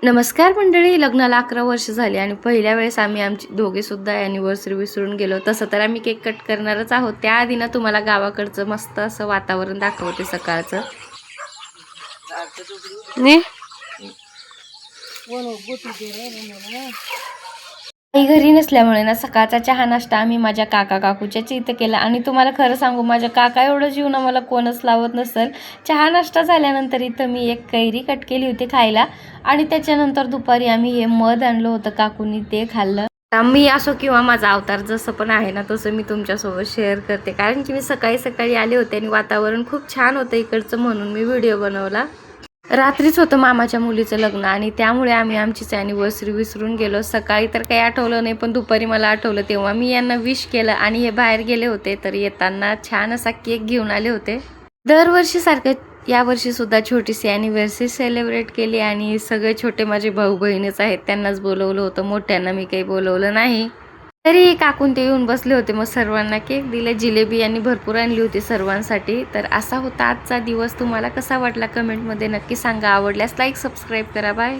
नमस्कार मंडळी, लग्नाला 11 वर्ष झाली आणि पहिल्या वेळेस आम्ही आमची दोघेसुद्धा ॲनिव्हर्सरी विसरून गेलो. तसं तर आम्ही केक कट करणारच आहोत. त्याआधी ना तुम्हाला गावाकडचं मस्त असं वातावरण दाखवते सकाळचं. आई घरी नसल्यामुळे ना सकाळचा चहा नाश्ता आम्ही माझ्या काका काकूच्याच इथं केला आणि तुम्हाला खरं सांगू माझ्या काका एवढं जीव ना मला कोणच लावत नसेल. चहा नाश्ता झाल्यानंतर इथं मी एक कैरी कट केली होती खायला आणि त्याच्यानंतर दुपारी आम्ही हे मध आणलं होतं काकूंनी, ते खाल्लं. मी असो किंवा माझा अवतार जसं पण आहे ना तसं मी तुमच्यासोबत शेअर करते, कारण की मी सकाळी सकाळी आले होते आणि वातावरण खूप छान होतं इकडचं म्हणून मी व्हिडिओ बनवला. रात्रीच होतं मामाच्या मुलीचं लग्न आणि त्यामुळे आम्ही आमचीच ॲनिव्हर्सरी विसरून गेलो. सकाळी तर काही आठवलं नाही, पण दुपारी मला आठवलं तेव्हा मी यांना विश केलं आणि हे बाहेर गेले होते तर येताना छान असा केक घेऊन आले होते. दरवर्षीसारखं यावर्षीसुद्धा छोटीशी ॲनिव्हर्सरी सेलिब्रेट केली आणि सगळे छोटे माझे भाऊ बहिणीच आहेत, त्यांनाच बोलवलं होतं, मोठ्यांना मी काही बोलवलं नाही. तरी काकून ते येऊन बसले होते, मग सर्वांना केक दिले, जिलेबी आणि भरपूर आणली होती सर्वांसाठी. तर असा होता आजचा दिवस. तुम्हाला कसा वाटला कमेंटमध्ये नक्की सांगा. आवडल्यास लाईक सबस्क्राईब करा. बाय.